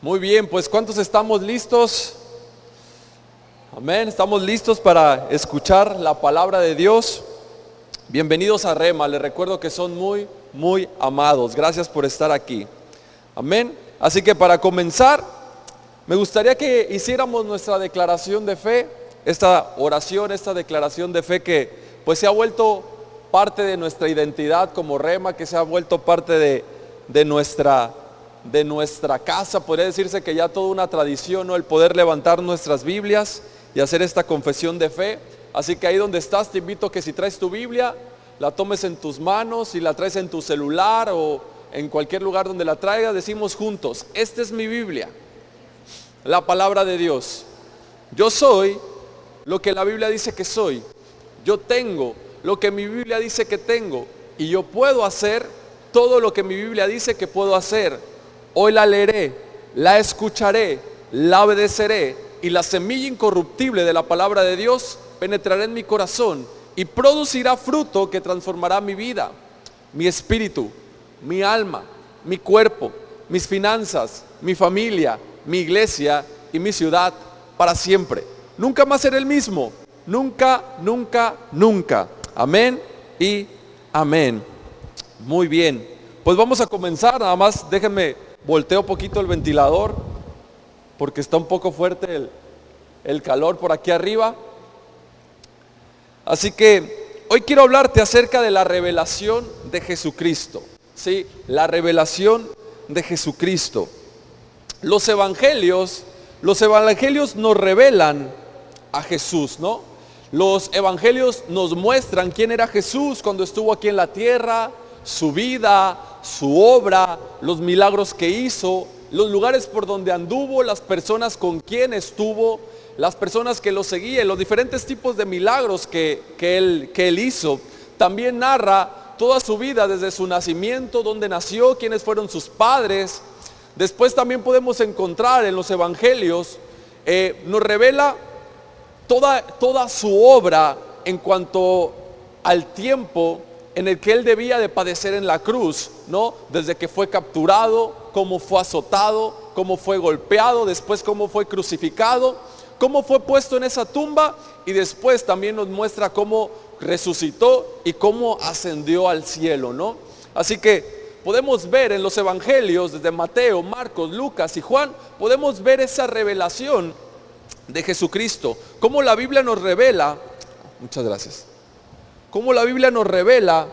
Muy bien, pues ¿cuántos estamos listos? Amén, estamos listos para escuchar la palabra de Dios. Bienvenidos a Rema, les recuerdo que son muy amados. Gracias por estar aquí. Amén. Así que para comenzar, me gustaría que hiciéramos nuestra declaración de fe, esta oración, esta declaración de fe que pues se ha vuelto parte de nuestra identidad como Rema, que se ha vuelto parte de nuestra casa. Podría decirse que ya toda una tradición, ¿no? El poder levantar nuestras Biblias y hacer esta confesión de fe. Así que ahí donde estás, te invito a que si traes tu Biblia, la tomes en tus manos, si la traes en tu celular o en cualquier lugar donde la traigas, decimos juntos: esta es mi Biblia, la palabra de Dios. Yo soy lo que la Biblia dice que soy. Yo tengo lo que mi Biblia dice que tengo. Y yo puedo hacer todo lo que mi Biblia dice que puedo hacer. Hoy la leeré, la escucharé, la obedeceré, y la semilla incorruptible de la palabra de Dios penetrará en mi corazón y producirá fruto que transformará mi vida, mi espíritu, mi alma, mi cuerpo, mis finanzas, mi familia, mi iglesia y mi ciudad para siempre. Nunca más seré el mismo. Nunca, nunca, nunca. Amén y amén. Muy bien, pues vamos a comenzar. Nada más déjenme volteo un poquito el ventilador porque está un poco fuerte el calor por aquí arriba. Así que hoy quiero hablarte acerca de la revelación de Jesucristo. Sí, la revelación de Jesucristo. Los evangelios nos revelan a Jesús, ¿no? Los evangelios nos muestran quién era Jesús cuando estuvo aquí en la tierra, su vida, su obra, los milagros que hizo, los lugares por donde anduvo, las personas con quien estuvo, las personas que lo seguían, los diferentes tipos de milagros que él hizo. También narra toda su vida desde su nacimiento, dónde nació, quiénes fueron sus padres. Después también podemos encontrar en los evangelios, nos revela toda su obra en cuanto al tiempo en el que él debía de padecer en la cruz, ¿no? Desde que fue capturado, cómo fue azotado, cómo fue golpeado, después cómo fue crucificado, cómo fue puesto en esa tumba, y después también nos muestra cómo resucitó y cómo ascendió al cielo, ¿no? Así que podemos ver en los evangelios, desde Mateo, Marcos, Lucas y Juan, podemos ver esa revelación de Jesucristo. Cómo la Biblia nos revela, muchas gracias, cómo la Biblia nos revela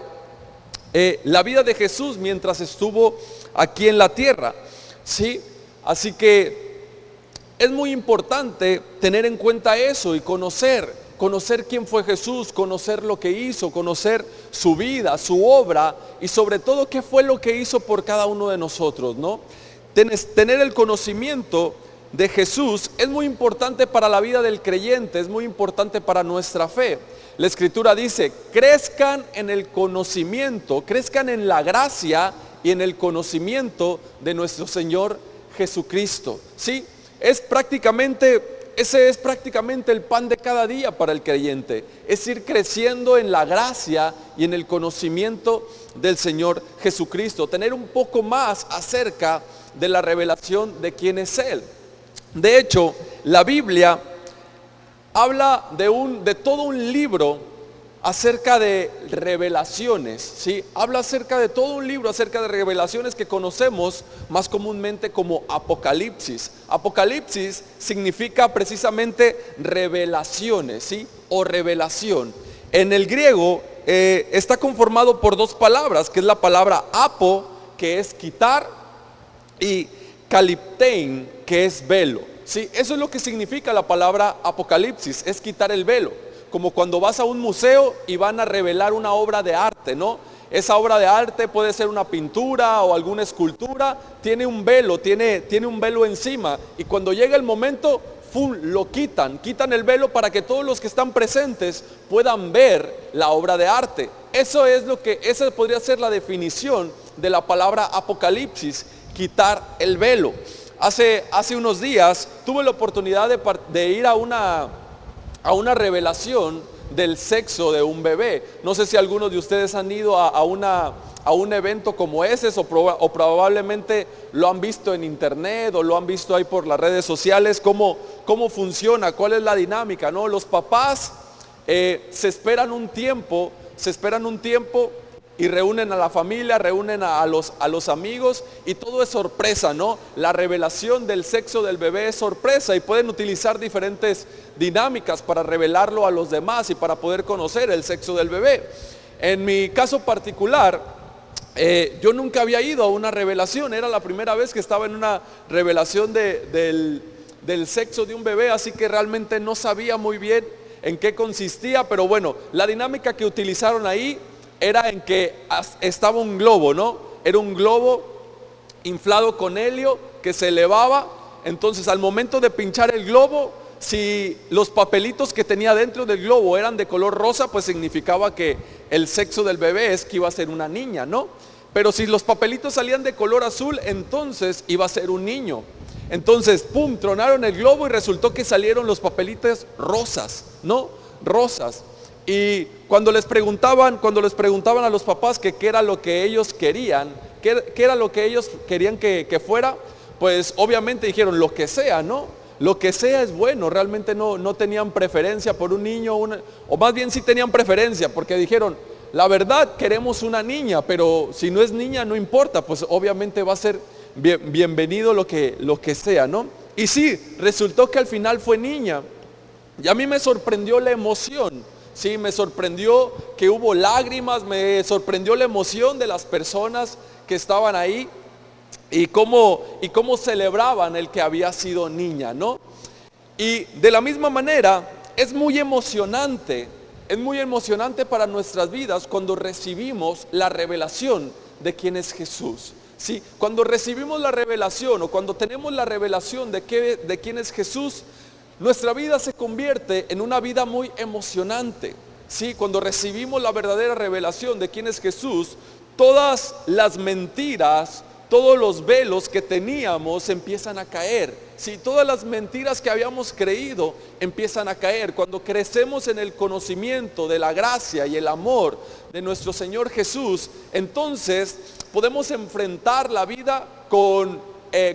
la vida de Jesús mientras estuvo aquí en la tierra, ¿sí? Así que es muy importante tener en cuenta eso y conocer quién fue Jesús, conocer lo que hizo, conocer su vida, su obra, y sobre todo qué fue lo que hizo por cada uno de nosotros, ¿no? Tener el conocimiento de Jesús es muy importante para la vida del creyente, es muy importante para nuestra fe. La Escritura dice: crezcan en el conocimiento, crezcan en la gracia y en el conocimiento de nuestro Señor Jesucristo. ¿Sí? Ese es prácticamente el pan de cada día para el creyente, es ir creciendo en la gracia y en el conocimiento del Señor Jesucristo, tener un poco más acerca de la revelación de quién es Él. De hecho, la Biblia habla de todo un libro acerca de revelaciones, ¿sí? Habla acerca de todo un libro acerca de revelaciones que conocemos más comúnmente como Apocalipsis. Apocalipsis significa precisamente revelaciones, ¿sí? O revelación. En el griego está conformado por dos palabras, que es la palabra apo, que es quitar, y kaliptein, que es velo, ¿sí? Eso es lo que significa la palabra Apocalipsis, es quitar el velo. Como cuando vas a un museo y van a revelar una obra de arte, ¿no? Esa obra de arte puede ser una pintura o alguna escultura, tiene un velo, tiene un velo encima, y cuando llega el momento, lo quitan el velo para que todos los que están presentes puedan ver la obra de arte. Esa podría ser la definición de la palabra Apocalipsis, quitar el velo. Hace unos días tuve la oportunidad de ir a una revelación del sexo de un bebé. No sé si algunos de ustedes han ido a un evento como ese o probablemente lo han visto en internet o lo han visto ahí por las redes sociales, cómo funciona, cuál es la dinámica, ¿no? Los papás se esperan un tiempo y reúnen a la familia, reúnen a los amigos y todo es sorpresa, ¿no? La revelación del sexo del bebé es sorpresa y pueden utilizar diferentes dinámicas para revelarlo a los demás y para poder conocer el sexo del bebé. En mi caso particular, yo nunca había ido a una revelación, era la primera vez que estaba en una revelación del sexo de un bebé, así que realmente no sabía muy bien en qué consistía, pero bueno, la dinámica que utilizaron ahí era en que estaba un globo, ¿no? Era un globo inflado con helio que se elevaba. Entonces al momento de pinchar el globo, si los papelitos que tenía dentro del globo eran de color rosa, pues significaba que el sexo del bebé es que iba a ser una niña, ¿no? Pero si los papelitos salían de color azul, entonces iba a ser un niño. Entonces, pum, tronaron el globo y resultó que salieron los papelitos rosas, ¿no? Rosas. Y cuando les preguntaban a los papás que qué era lo que ellos querían, qué era lo que ellos querían que fuera, pues obviamente dijeron lo que sea, ¿no? Lo que sea es bueno, realmente no tenían preferencia por un niño, o más bien sí tenían preferencia, porque dijeron, la verdad queremos una niña, pero si no es niña no importa, pues obviamente va a ser bienvenido lo que sea, ¿no? Y sí, resultó que al final fue niña, y a mí me sorprendió la emoción. Sí, me sorprendió que hubo lágrimas, me sorprendió la emoción de las personas que estaban ahí y cómo celebraban el que había sido niña, ¿no? Y de la misma manera, es muy emocionante para nuestras vidas cuando recibimos la revelación de quién es Jesús. Sí, cuando recibimos la revelación o cuando tenemos la revelación de quién es Jesús, nuestra vida se convierte en una vida muy emocionante. Sí, cuando recibimos la verdadera revelación de quién es Jesús, todas las mentiras, todos los velos que teníamos empiezan a caer. Sí, todas las mentiras que habíamos creído empiezan a caer. Cuando crecemos en el conocimiento de la gracia y el amor de nuestro Señor Jesús, entonces podemos enfrentar la vida con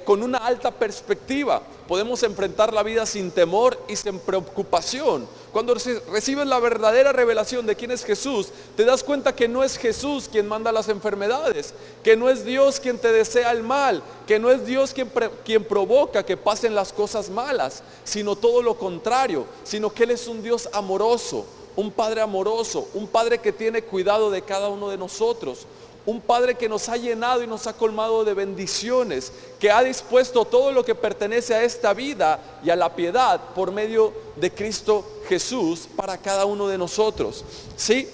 una alta perspectiva. Podemos enfrentar la vida sin temor y sin preocupación. Cuando recibes la verdadera revelación de quién es Jesús, te das cuenta que no es Jesús quien manda las enfermedades, que no es Dios quien te desea el mal, que no es Dios quien provoca que pasen las cosas malas, sino todo lo contrario, sino que Él es un Dios amoroso, un Padre amoroso, un Padre que tiene cuidado de cada uno de nosotros. Un Padre que nos ha llenado y nos ha colmado de bendiciones, que ha dispuesto todo lo que pertenece a esta vida y a la piedad por medio de Cristo Jesús para cada uno de nosotros. ¿Sí?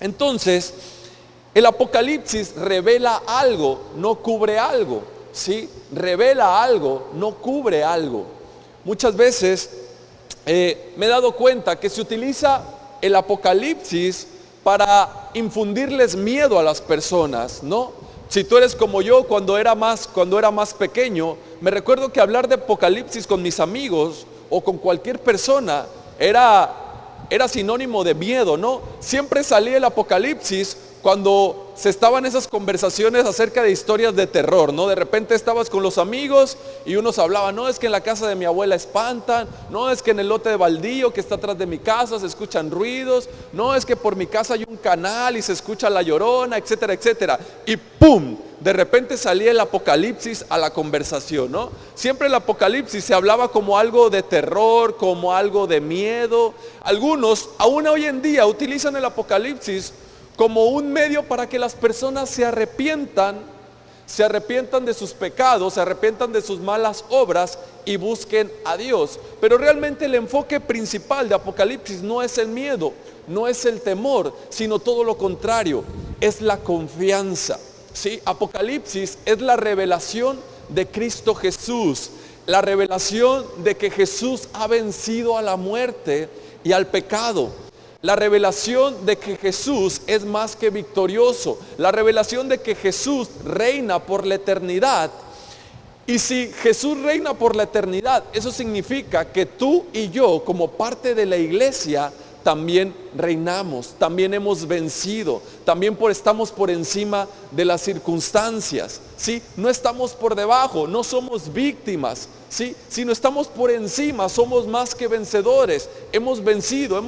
Entonces, el Apocalipsis revela algo, no cubre algo. ¿Sí? Revela algo, no cubre algo. Muchas veces me he dado cuenta que se utiliza el Apocalipsis para infundirles miedo a las personas, ¿no? Si tú eres como yo, cuando era más pequeño, me recuerdo que hablar de Apocalipsis con mis amigos o con cualquier persona era sinónimo de miedo, ¿no? Siempre salía el Apocalipsis cuando se estaban esas conversaciones acerca de historias de terror, ¿no? De repente estabas con los amigos y unos hablaban, no, es que en la casa de mi abuela espantan, no, es que en el lote de baldío que está atrás de mi casa se escuchan ruidos, no, es que por mi casa hay un canal y se escucha la llorona, etcétera, etcétera. Y ¡pum! De repente salía el Apocalipsis a la conversación, ¿no? Siempre el Apocalipsis se hablaba como algo de terror, como algo de miedo. Algunos, aún hoy en día, utilizan el Apocalipsis como un medio para que las personas se arrepientan de sus pecados, se arrepientan de sus malas obras y busquen a Dios. Pero realmente el enfoque principal de Apocalipsis no es el miedo, no es el temor, sino todo lo contrario, es la confianza. ¿Sí? Apocalipsis es la revelación de Cristo Jesús, la revelación de que Jesús ha vencido a la muerte y al pecado. La revelación de que Jesús es más que victorioso. La revelación de que Jesús reina por la eternidad. Y si Jesús reina por la eternidad, eso significa que tú y yo, como parte de la iglesia, también reinamos, también hemos vencido, también estamos por encima de las circunstancias, ¿sí? No estamos por debajo, no somos víctimas, ¿sí? Sino estamos por encima, somos más que vencedores, hemos vencido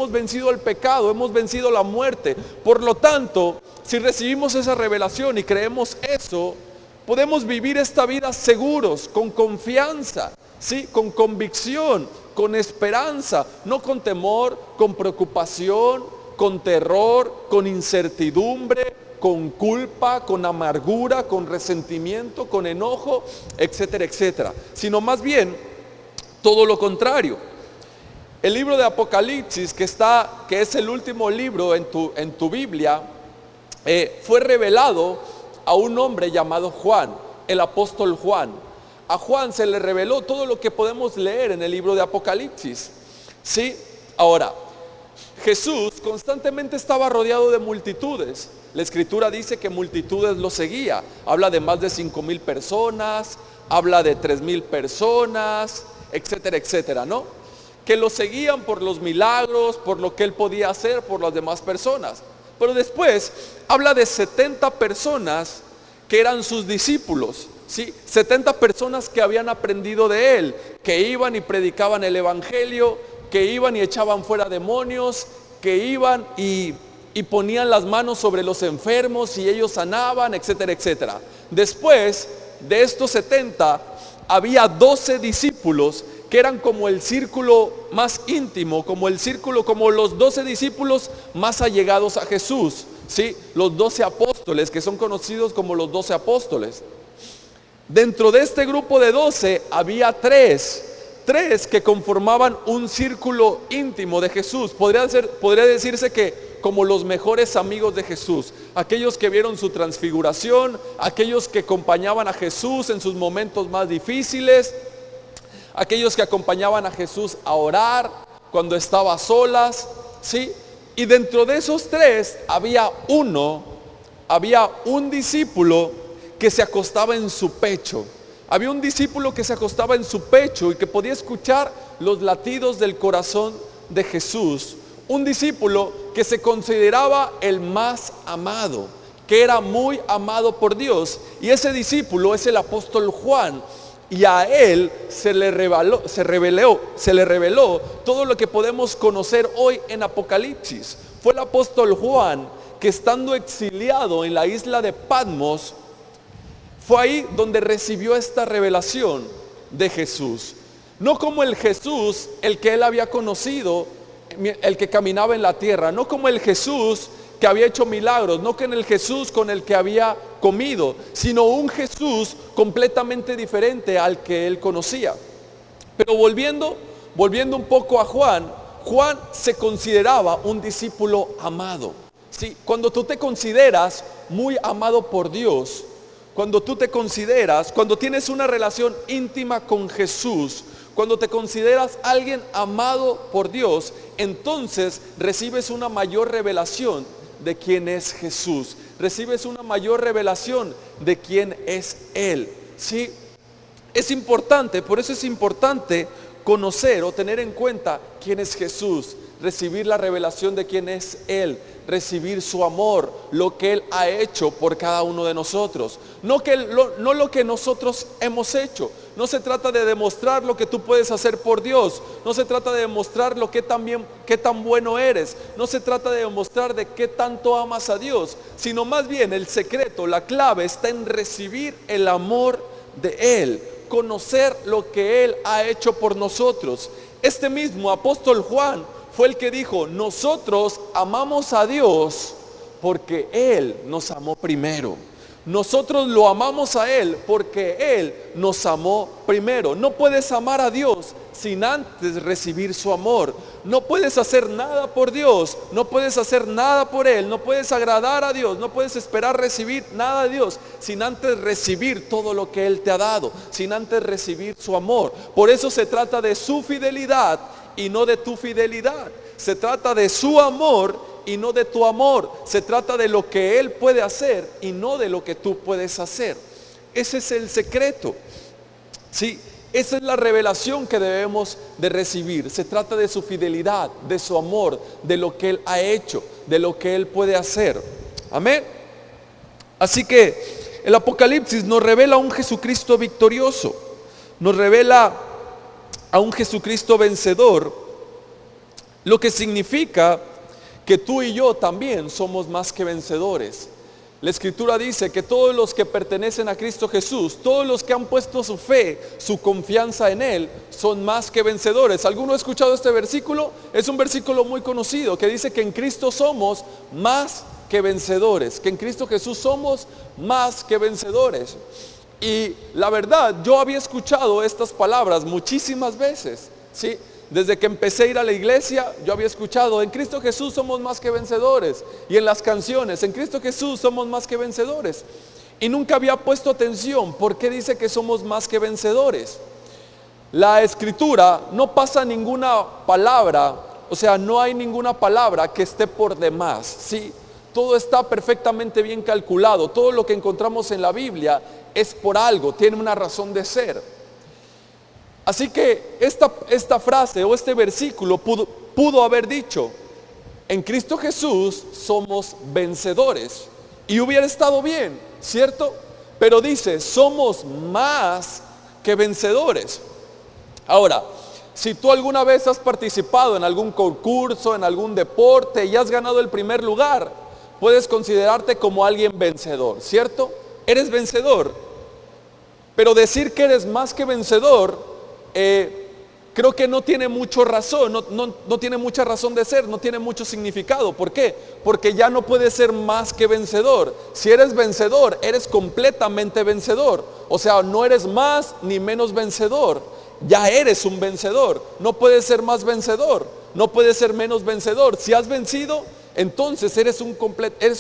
el pecado, hemos vencido la muerte. Por lo tanto, si recibimos esa revelación y creemos eso, podemos vivir esta vida seguros, con confianza, ¿sí? Con convicción, con esperanza, no con temor, con preocupación, con terror, con incertidumbre, con culpa, con amargura, con resentimiento, con enojo, etcétera, etcétera. Sino más bien todo lo contrario. El libro de Apocalipsis, que es el último libro en tu Biblia, fue revelado a un hombre llamado Juan, el apóstol Juan. A Juan se le reveló todo lo que podemos leer en el libro de Apocalipsis, ¿sí? Ahora, Jesús constantemente estaba rodeado de multitudes. La escritura dice que multitudes lo seguía. Habla de más de 5,000 personas, habla de 3,000 personas, etcétera, etcétera, ¿no? Que lo seguían por los milagros, por lo que él podía hacer por las demás personas. Pero después habla de 70 personas que eran sus discípulos, ¿sí? 70 personas que habían aprendido de él, que iban y predicaban el evangelio, que iban y echaban fuera demonios, que iban y ponían las manos sobre los enfermos y ellos sanaban, etcétera, etcétera. Después de estos 70 había 12 discípulos que eran como el círculo más íntimo, como los 12 discípulos más allegados a Jesús, ¿sí? Los 12 apóstoles, que son conocidos como los 12 apóstoles. Dentro de este grupo de 12 había tres que conformaban un círculo íntimo de Jesús. Podría decirse que como los mejores amigos de Jesús, aquellos que vieron su transfiguración, aquellos que acompañaban a Jesús en sus momentos más difíciles, aquellos que acompañaban a Jesús a orar cuando estaba a solas, ¿sí? Y dentro de esos tres había un discípulo que se acostaba en su pecho. Había un discípulo que se acostaba en su pecho y que podía escuchar los latidos del corazón de Jesús. Un discípulo que se consideraba el más amado, que era muy amado por Dios. Y ese discípulo es el apóstol Juan. Y a él se le reveló todo lo que podemos conocer hoy en Apocalipsis. Fue el apóstol Juan que, estando exiliado en la isla de Patmos, fue ahí donde recibió esta revelación de Jesús. No como el Jesús, el que él había conocido, el que caminaba en la tierra, no como el Jesús que había hecho milagros, no que en el Jesús con el que había comido, sino un Jesús completamente diferente al que él conocía. Pero volviendo un poco a Juan se consideraba un discípulo amado, ¿sí? Cuando tú te consideras muy amado por Dios, cuando tienes una relación íntima con Jesús, cuando te consideras alguien amado por Dios, entonces recibes una mayor revelación de quién es Jesús. Recibes una mayor revelación de quién es Él, ¿sí? Es importante, por eso es importante conocer o tener en cuenta quién es Jesús, recibir la revelación de quién es Él, recibir su amor, lo que Él ha hecho por cada uno de nosotros. No lo que nosotros hemos hecho. No se trata de demostrar lo que tú puedes hacer por Dios. No se trata de demostrar qué tan bueno eres. No se trata de demostrar de qué tanto amas a Dios. Sino más bien el secreto, la clave está en recibir el amor de Él. Conocer lo que Él ha hecho por nosotros. Este mismo apóstol Juan fue el que dijo: nosotros amamos a Dios porque Él nos amó primero. Nosotros lo amamos a Él porque Él nos amó primero. No puedes amar a Dios sin antes recibir su amor. No puedes hacer nada por Dios, no puedes hacer nada por Él, no puedes agradar a Dios, no puedes esperar recibir nada de Dios sin antes recibir todo lo que Él te ha dado, sin antes recibir su amor. Por eso se trata de su fidelidad y no de tu fidelidad. Se trata de su amor y no de tu amor. Se trata de lo que Él puede hacer y no de lo que tú puedes hacer. Ese es el secreto, ¿sí? Esa es la revelación que debemos de recibir. Se trata de su fidelidad, de su amor, de lo que Él ha hecho, de lo que Él puede hacer. Amén. Así que el Apocalipsis nos revela a un Jesucristo victorioso, nos revela a un Jesucristo vencedor, lo que significa que tú y yo también somos más que vencedores. La Escritura dice que todos los que pertenecen a Cristo Jesús, todos los que han puesto su fe, su confianza en Él, son más que vencedores. ¿Alguno ha escuchado este versículo? Es un versículo muy conocido que dice que en Cristo somos más que vencedores, que en Cristo Jesús somos más que vencedores. Y la verdad, yo había escuchado estas palabras muchísimas veces, ¿sí? Desde que empecé a ir a la iglesia, yo había escuchado, en Cristo Jesús somos más que vencedores. Y en las canciones, en Cristo Jesús somos más que vencedores. Y nunca había puesto atención, ¿por qué dice que somos más que vencedores? La Escritura no pasa ninguna palabra, o sea, no hay ninguna palabra que esté por demás, ¿sí? Todo está perfectamente bien calculado. Todo lo que encontramos en la Biblia es por algo, tiene una razón de ser. Así que esta frase o este versículo pudo haber dicho, en Cristo Jesús somos vencedores. Y hubiera estado bien, ¿cierto? Pero dice, somos más que vencedores. Ahora, si tú alguna vez has participado en algún concurso, en algún deporte y has ganado el primer lugar, puedes considerarte como alguien vencedor, ¿cierto? Eres vencedor. Pero decir que eres más que vencedor, creo que no tiene mucha razón, no tiene mucha razón de ser, no tiene mucho significado. ¿Por qué? Porque ya no puedes ser más que vencedor. Si eres vencedor, eres completamente vencedor. O sea, no eres más ni menos vencedor. Ya eres un vencedor. No puedes ser más vencedor, no puedes ser menos vencedor. Si has vencido, entonces eres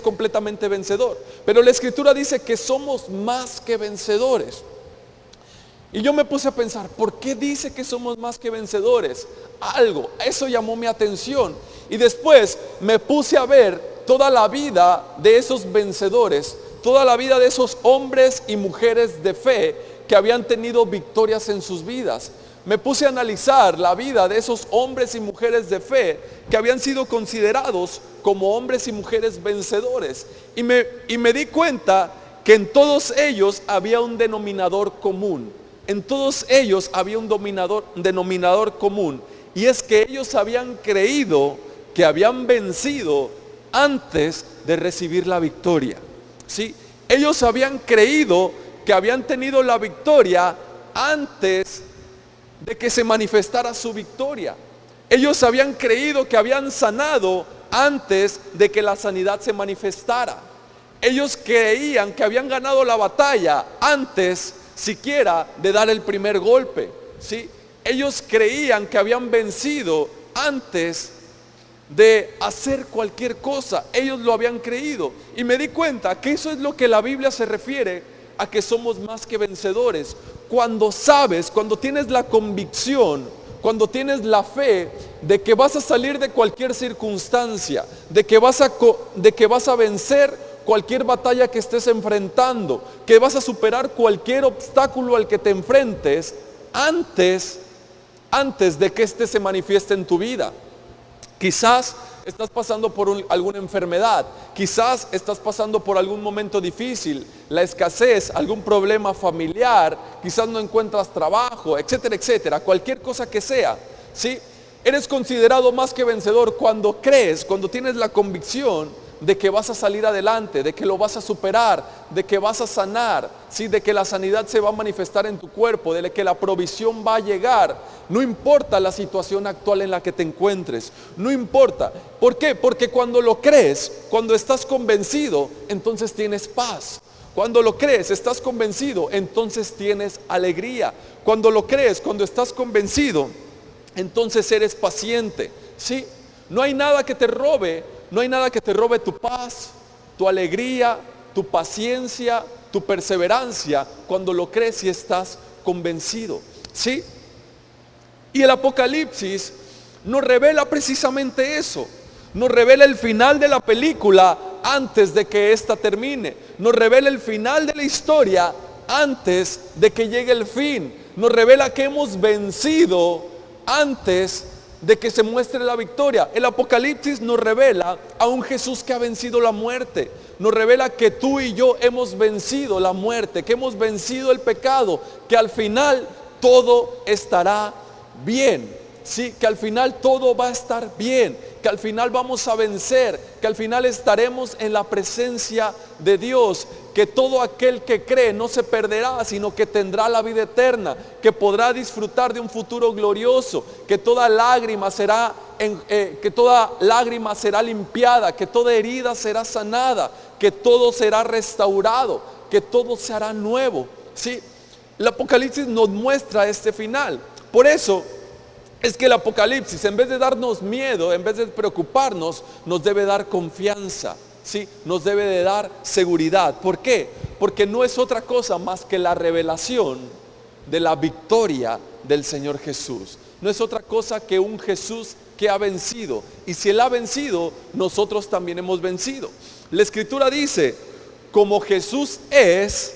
completamente vencedor. Pero la Escritura dice que somos más que vencedores. Y yo me puse a pensar, ¿por qué dice que somos más que vencedores? Eso llamó mi atención. Y después me puse a ver toda la vida de esos vencedores, toda la vida de esos hombres y mujeres de fe que habían tenido victorias en sus vidas. Me puse a analizar la vida de esos hombres y mujeres de fe que habían sido considerados como hombres y mujeres vencedores. Y me di cuenta que en todos ellos había un denominador común. En todos ellos había un denominador común, y es que ellos habían creído que habían vencido antes de recibir la victoria, ¿sí? Ellos habían creído que habían tenido la victoria antes de que se manifestara su victoria. Ellos habían creído que habían sanado antes de que la sanidad se manifestara. Ellos creían que habían ganado la batalla antes siquiera de dar el primer golpe, ¿sí? Ellos creían que habían vencido antes de hacer cualquier cosa. Ellos lo habían creído. Y me di cuenta que eso es lo que la Biblia se refiere a que somos más que vencedores. Cuando sabes, cuando tienes la convicción, cuando tienes la fe de que vas a salir de cualquier circunstancia, de que vas a vencer cualquier batalla que estés enfrentando, que vas a superar cualquier obstáculo al que te enfrentes antes de que éste se manifieste en tu vida. Quizás estás pasando por alguna enfermedad, quizás estás pasando por algún momento difícil, la escasez, algún problema familiar, quizás no encuentras trabajo, etcétera, etcétera, cualquier cosa que sea, ¿sí? Eres considerado más que vencedor cuando crees, cuando tienes la convicción de que vas a salir adelante, de que lo vas a superar, de que vas a sanar, ¿sí? De que la sanidad se va a manifestar en tu cuerpo, de que la provisión va a llegar. No importa la situación actual en la que te encuentres, no importa. ¿Por qué? Porque cuando lo crees, cuando estás convencido, entonces tienes paz. Cuando lo crees, estás convencido, entonces tienes alegría. Cuando lo crees, cuando estás convencido, entonces eres paciente, ¿sí? No hay nada que te robe. No hay nada que te robe tu paz, tu alegría, tu paciencia, tu perseverancia, cuando lo crees y estás convencido, ¿sí? Y el Apocalipsis nos revela precisamente eso. Nos revela el final de la película antes de que ésta termine. Nos revela el final de la historia antes de que llegue el fin. nos revela que hemos vencido antes de que se muestre la victoria. El Apocalipsis nos revela a un Jesús que ha vencido la muerte. Nos revela que tú y yo hemos vencido la muerte, que hemos vencido el pecado, que al final todo estará bien. Sí, que al final todo va a estar bien, que al final vamos a vencer, que al final estaremos en la presencia de Dios, que todo aquel que cree no se perderá, sino que tendrá la vida eterna, que podrá disfrutar de un futuro glorioso, que toda lágrima será limpiada, que toda herida será sanada, que todo será restaurado, que todo se hará nuevo. ¿Sí? El Apocalipsis nos muestra este final. Por eso es que el Apocalipsis, en vez de darnos miedo, en vez de preocuparnos, nos debe dar confianza, ¿sí? Nos debe de dar seguridad. ¿Por qué? Porque no es otra cosa más que la revelación de la victoria del Señor Jesús. No es otra cosa que un Jesús que ha vencido. Y si Él ha vencido, nosotros también hemos vencido. La Escritura dice, como Jesús es,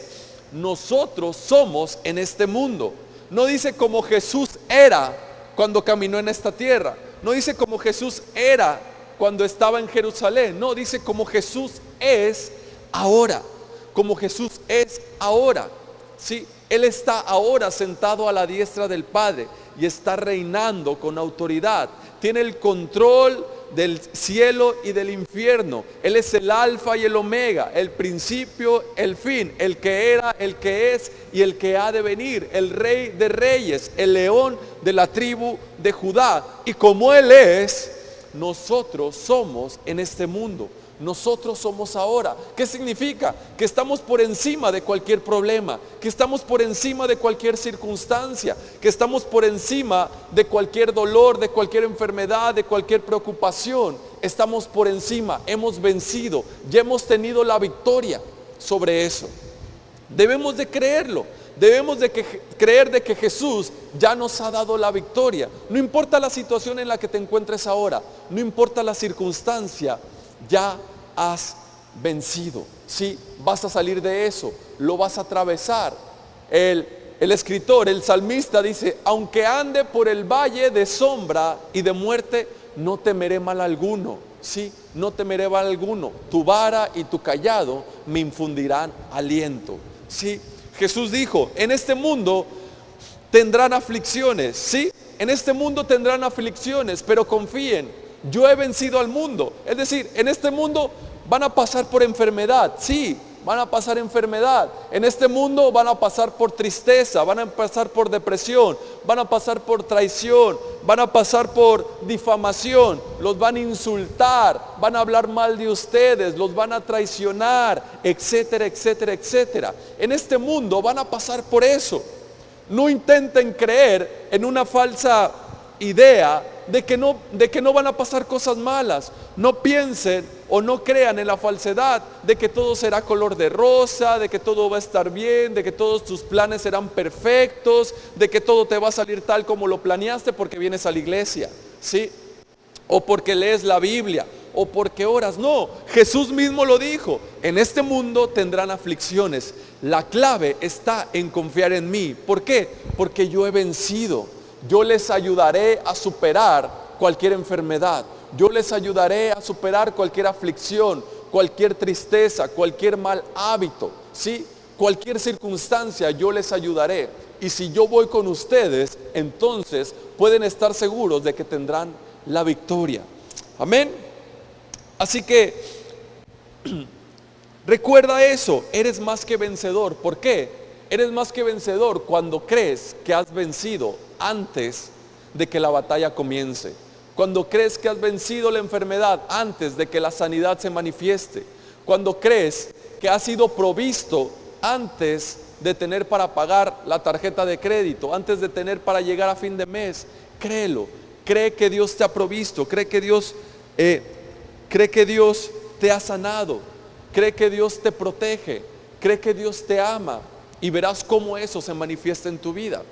nosotros somos en este mundo. No dice como Jesús era cuando caminó en esta tierra. No dice como Jesús era cuando estaba en Jerusalén. No, dice como Jesús es ahora. Como Jesús es ahora. Sí, Él está ahora sentado a la diestra del Padre y está reinando con autoridad. Tiene el control del cielo y del infierno. Él es el alfa y el omega, el principio, el fin, el que era, el que es y el que ha de venir, el rey de reyes, el león de la tribu de Judá. Y como Él es, nosotros somos en este mundo. Nosotros somos ahora. ¿Qué significa? Que estamos por encima de cualquier problema, que estamos por encima de cualquier circunstancia, que estamos por encima de cualquier dolor, de cualquier enfermedad, de cualquier preocupación. Estamos por encima, hemos vencido, ya hemos tenido la victoria sobre eso. Debemos de creerlo. Debemos de creer de que Jesús ya nos ha dado la victoria. No importa la situación en la que te encuentres ahora, no importa la circunstancia, ya has vencido. Sí, vas a salir de eso, lo vas a atravesar. El escritor, el salmista dice, aunque ande por el valle de sombra y de muerte, no temeré mal alguno. Sí, no temeré mal alguno. Tu vara y tu cayado me infundirán aliento. Sí, Jesús dijo, en este mundo tendrán aflicciones. Sí, en este mundo tendrán aflicciones, pero confíen. Yo he vencido al mundo. Es decir, en este mundo van a pasar por enfermedad. Sí, van a pasar enfermedad. En este mundo van a pasar por tristeza, van a pasar por depresión, van a pasar por traición, van a pasar por difamación, los van a insultar, van a hablar mal de ustedes, los van a traicionar, etcétera, etcétera, etcétera. En este mundo van a pasar por eso. No intenten creer en una falsa idea de que no van a pasar cosas malas. No piensen o no crean en la falsedad de que todo será color de rosa, de que todo va a estar bien, de que todos tus planes serán perfectos, de que todo te va a salir tal como lo planeaste porque vienes a la iglesia, ¿sí? O porque lees la Biblia, o porque oras. No, Jesús mismo lo dijo, en este mundo tendrán aflicciones. La clave está en confiar en mí. ¿Por qué? Porque yo he vencido. Yo les ayudaré a superar cualquier enfermedad. Yo les ayudaré a superar cualquier aflicción, cualquier tristeza, cualquier mal hábito, ¿sí? Cualquier circunstancia yo les ayudaré. Y si yo voy con ustedes, entonces pueden estar seguros de que tendrán la victoria. Amén. Así que recuerda eso, eres más que vencedor. ¿Por qué? Eres más que vencedor cuando crees que has vencido antes de que la batalla comience. Cuando crees que has vencido la enfermedad antes de que la sanidad se manifieste. Cuando crees que has sido provisto antes de tener para pagar la tarjeta de crédito, antes de tener para llegar a fin de mes. Créelo, cree que Dios te ha provisto, cree que Dios te ha sanado, cree que Dios te protege, cree que Dios te ama. Y verás cómo eso se manifiesta en tu vida.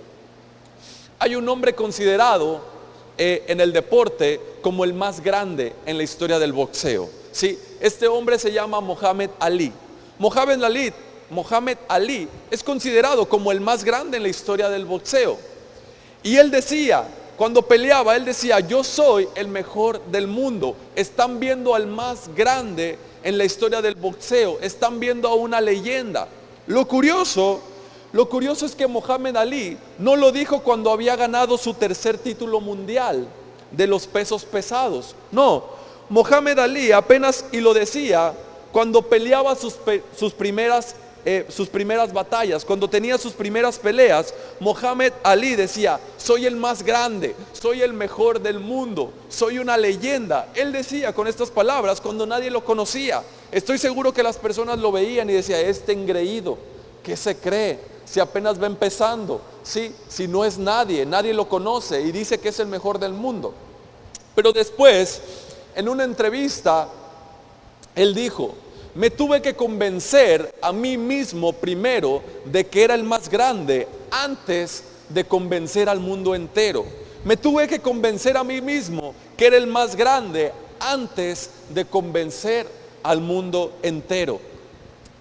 Hay un hombre considerado en el deporte como el más grande en la historia del boxeo. ¿Sí? Este hombre se llama Muhammad Ali. Muhammad Ali Mohamed Ali es considerado como el más grande en la historia del boxeo. Y él decía, cuando peleaba, él decía, yo soy el mejor del mundo. Están viendo al más grande en la historia del boxeo. Están viendo a una leyenda. Lo curioso es que Mohamed Ali no lo dijo cuando había ganado su tercer título mundial de los pesos pesados. No, Mohamed Ali apenas y lo decía cuando peleaba sus primeras batallas, cuando tenía sus primeras peleas. Mohamed Ali decía, soy el más grande, soy el mejor del mundo, soy una leyenda. Él decía con estas palabras cuando nadie lo conocía. Estoy seguro que las personas lo veían y decían, este engreído, ¿qué se cree? Si apenas va empezando, ¿sí? Si no es nadie lo conoce y dice que es el mejor del mundo. Pero después, en una entrevista, él dijo, me tuve que convencer a mí mismo primero de que era el más grande antes de convencer al mundo entero. Me tuve que convencer a mí mismo que era el más grande antes de convencer al mundo entero.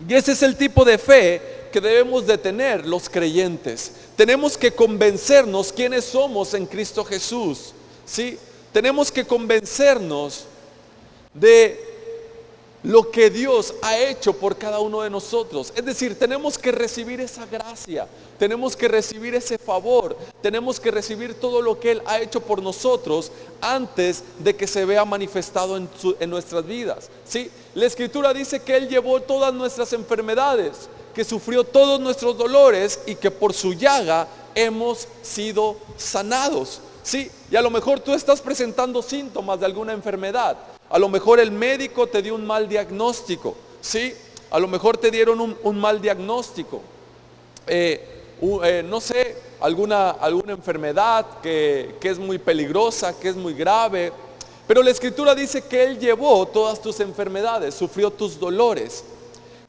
Y ese es el tipo de fe que debemos de tener los creyentes. Tenemos que convencernos quiénes somos en Cristo Jesús, ¿sí? Tenemos que convencernos de lo que Dios ha hecho por cada uno de nosotros. Es decir, tenemos que recibir esa gracia, tenemos que recibir ese favor, tenemos que recibir todo lo que Él ha hecho por nosotros antes de que se vea manifestado en nuestras vidas, ¿sí? La Escritura dice que Él llevó todas nuestras enfermedades, que sufrió todos nuestros dolores y que por su llaga hemos sido sanados, ¿sí? Y a lo mejor tú estás presentando síntomas de alguna enfermedad. A lo mejor el médico te dio un mal diagnóstico, ¿sí? A lo mejor te dieron un mal diagnóstico. No sé, alguna enfermedad que es muy peligrosa, que es muy grave. Pero la Escritura dice que Él llevó todas tus enfermedades, sufrió tus dolores.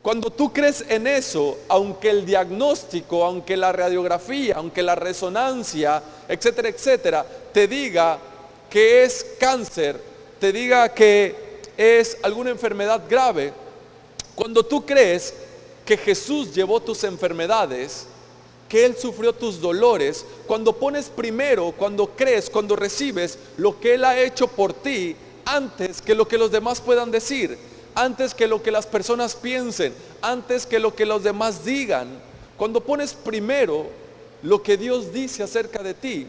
Cuando tú crees en eso, aunque el diagnóstico, aunque la radiografía, aunque la resonancia, etcétera, etcétera, te diga que es cáncer, te diga que es alguna enfermedad grave, cuando tú crees que Jesús llevó tus enfermedades, que Él sufrió tus dolores, cuando pones primero, cuando crees, cuando recibes lo que Él ha hecho por ti, antes que lo que los demás puedan decir, antes que lo que las personas piensen, antes que lo que los demás digan, cuando pones primero lo que Dios dice acerca de ti,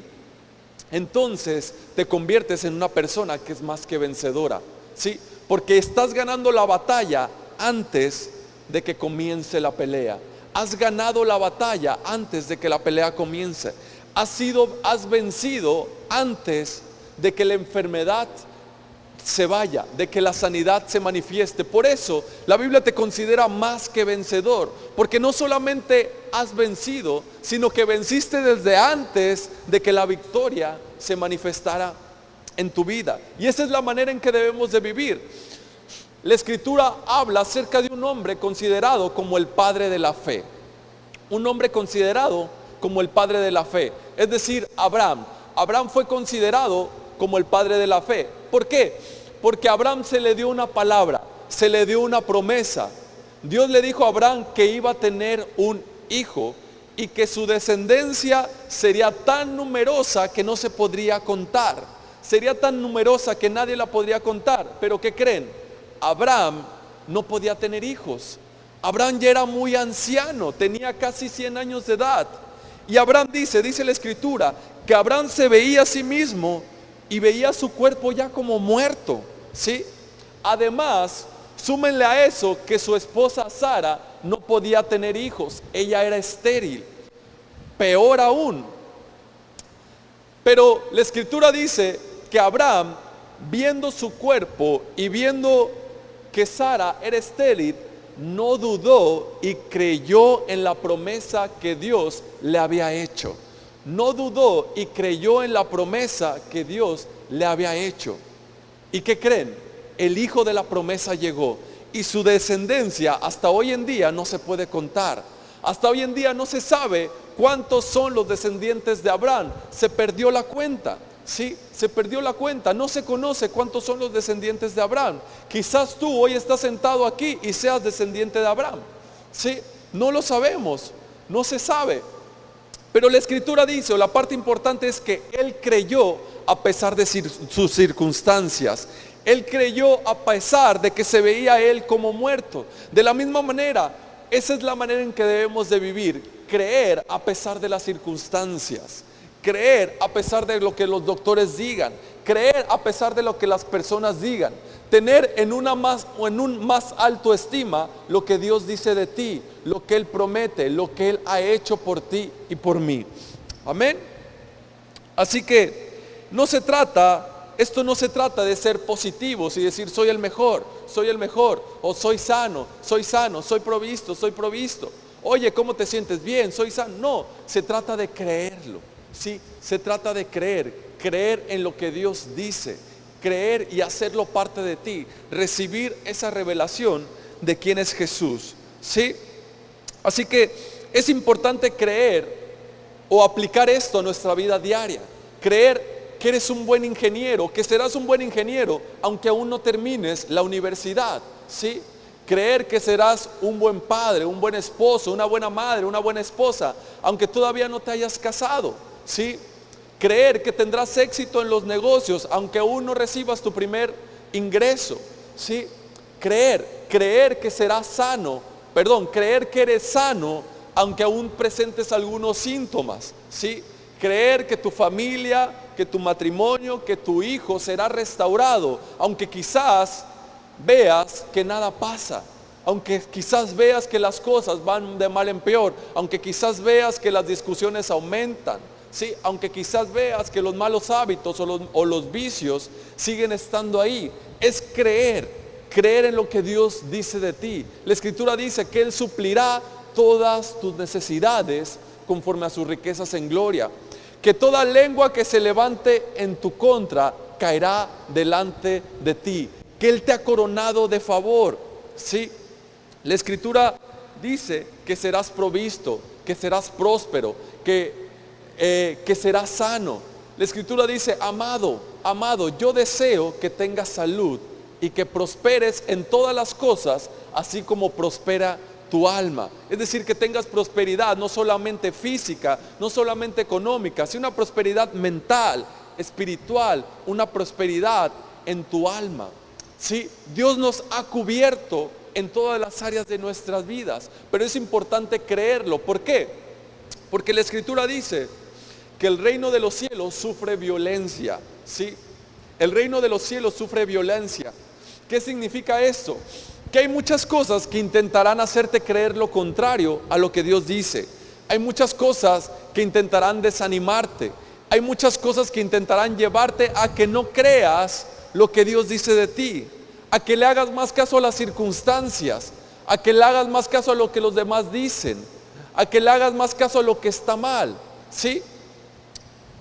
entonces te conviertes en una persona que es más que vencedora, ¿sí? Porque estás ganando la batalla antes de que comience la pelea. Has ganado la batalla antes de que la pelea comience. Has vencido antes de que la enfermedad se vaya, de que la sanidad se manifieste. Por eso la Biblia te considera más que vencedor, porque no solamente has vencido, sino que venciste desde antes de que la victoria se manifestara en tu vida. Y esa es la manera en que debemos de vivir. La Escritura habla acerca de un hombre considerado como el padre de la fe. Un hombre considerado como el padre de la fe, es decir, Abraham. Abraham fue considerado como el padre de la fe. ¿Por qué? Porque a Abraham se le dio una palabra, se le dio una promesa. Dios le dijo a Abraham que iba a tener un hijo y que su descendencia sería tan numerosa que no se podría contar. Sería tan numerosa que nadie la podría contar. Pero ¿qué creen? Abraham no podía tener hijos. Abraham ya era muy anciano, tenía casi 100 años de edad. Y Abraham dice la Escritura, que Abraham se veía a sí mismo y veía su cuerpo ya como muerto, ¿sí? Además, súmenle a eso que su esposa Sara no podía tener hijos, ella era estéril, peor aún. Pero la Escritura dice que Abraham, viendo su cuerpo y viendo que Sara era estéril, no dudó y creyó en la promesa que Dios le había hecho. No dudó y creyó en la promesa que Dios le había hecho. ¿Y qué creen? El hijo de la promesa llegó y su descendencia hasta hoy en día no se puede contar. Hasta hoy en día no se sabe cuántos son los descendientes de Abraham. Se perdió la cuenta. Sí, se perdió la cuenta, no se conoce cuántos son los descendientes de Abraham. Quizás tú hoy estás sentado aquí y seas descendiente de Abraham. Sí, No lo sabemos, no se sabe. Pero la Escritura dice, o la parte importante es que Él creyó a pesar de sus circunstancias. Él creyó a pesar de que se veía Él como muerto. De la misma manera, esa es la manera en que debemos de vivir. Creer a pesar de las circunstancias. Creer a pesar de lo que los doctores digan. Creer a pesar de lo que las personas digan. Tener en un más alto estima lo que Dios dice de ti, lo que Él promete, lo que Él ha hecho por ti y por mí. Amén. Así que esto no se trata de ser positivos y decir soy el mejor, o soy sano, soy provisto. Oye, ¿cómo te sientes? Bien, soy sano. No, se trata de creerlo, ¿sí? Se trata de creer en lo que Dios dice, creer y hacerlo parte de ti, recibir esa revelación de quién es Jesús, ¿sí? Así que es importante creer o aplicar esto a nuestra vida diaria, creer que eres un buen ingeniero, que serás un buen ingeniero aunque aún no termines la universidad, ¿sí? Creer que serás un buen padre, un buen esposo, una buena madre, una buena esposa, aunque todavía no te hayas casado, ¿sí? Creer que tendrás éxito en los negocios, aunque aún no recibas tu primer ingreso, ¿sí? Creer que serás sano, creer que eres sano, aunque aún presentes algunos síntomas, ¿sí? Creer que tu familia, que tu matrimonio, que tu hijo será restaurado, aunque quizás veas que nada pasa, aunque quizás veas que las cosas van de mal en peor, aunque quizás veas que las discusiones aumentan, ¿sí? Aunque quizás veas que los malos hábitos o los vicios siguen estando ahí. Es creer en lo que Dios dice de ti. La Escritura dice que Él suplirá todas tus necesidades conforme a sus riquezas en gloria. Que toda lengua que se levante en tu contra caerá delante de ti. Que Él te ha coronado de favor, ¿sí? La Escritura dice que serás provisto, que serás próspero, que serás sano. La Escritura dice, amado, yo deseo que tengas salud y que prosperes en todas las cosas, así como prospera tu alma. Es decir, que tengas prosperidad no solamente física, no solamente económica, sino una prosperidad mental, espiritual, una prosperidad en tu alma. Sí, Dios nos ha cubierto en todas las áreas de nuestras vidas, pero es importante creerlo. ¿Por qué? Porque la Escritura dice que el reino de los cielos sufre violencia, ¿sí? El reino de los cielos sufre violencia. ¿Qué significa esto? Que hay muchas cosas que intentarán hacerte creer lo contrario a lo que Dios dice. Hay muchas cosas que intentarán desanimarte. Hay muchas cosas que intentarán llevarte a que no creas lo que Dios dice de ti, a que le hagas más caso a las circunstancias, a que le hagas más caso a lo que los demás dicen, a que le hagas más caso a lo que está mal, ¿sí?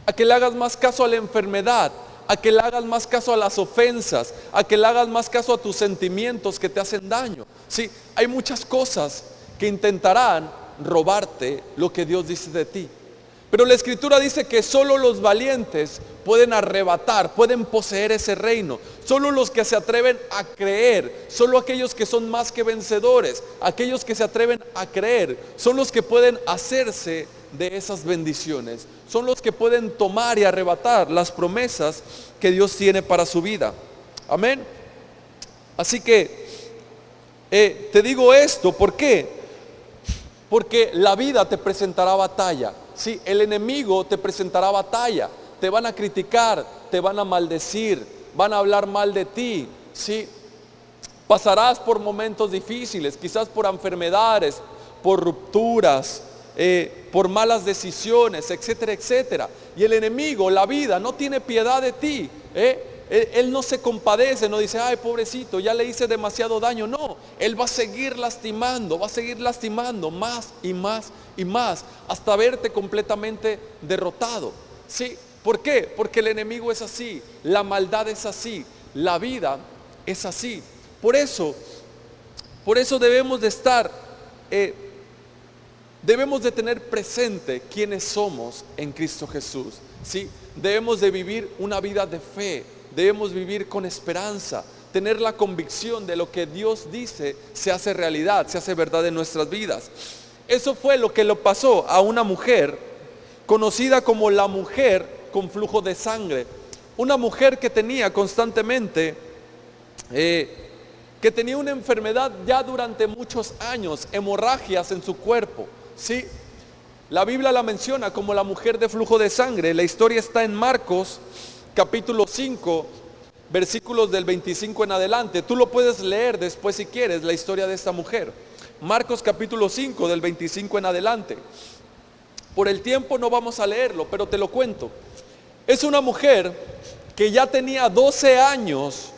A que le hagas más caso a la enfermedad, a que le hagas más caso a las ofensas, a que le hagas más caso a tus sentimientos que te hacen daño, ¿sí? Hay muchas cosas que intentarán robarte lo que Dios dice de ti. Pero la Escritura dice que solo los valientes pueden arrebatar, pueden poseer ese reino. Solo los que se atreven a creer, solo aquellos que son más que vencedores, aquellos que se atreven a creer, son los que pueden hacerse de esas bendiciones. Son los que pueden tomar y arrebatar las promesas que Dios tiene para su vida. Amén. Así que te digo esto, ¿por qué? Porque la vida te presentará batalla. Sí, el enemigo te presentará batalla. Te van a criticar, te van a maldecir, van a hablar mal de ti, ¿sí? Pasarás por momentos difíciles, quizás por enfermedades, por rupturas, por malas decisiones, etcétera, etcétera. Y el enemigo, la vida, no tiene piedad de ti, Él no se compadece, no dice, ay, pobrecito, ya le hice demasiado daño. No, Él va a seguir lastimando más y más y más, hasta verte completamente derrotado. ¿Sí? ¿Por qué? Porque el enemigo es así, la maldad es así, la vida es así. Por eso debemos de estar, debemos de tener presente quiénes somos en Cristo Jesús. ¿Sí? Debemos de vivir una vida de fe, debemos vivir con esperanza, tener la convicción de lo que Dios dice se hace realidad, se hace verdad en nuestras vidas. Eso fue lo que le pasó a una mujer conocida como la mujer con flujo de sangre. Una mujer que tenía constantemente, que tenía una enfermedad ya durante muchos años, hemorragias en su cuerpo, ¿sí? La Biblia la menciona como la mujer de flujo de sangre. La historia está en Marcos capítulo 5, versículos del 25 en adelante. Tú lo puedes leer después si quieres, la historia de esta mujer. Marcos capítulo 5 del 25 en adelante. Por el tiempo no vamos a leerlo, pero te lo cuento. Es una mujer que ya tenía 12 años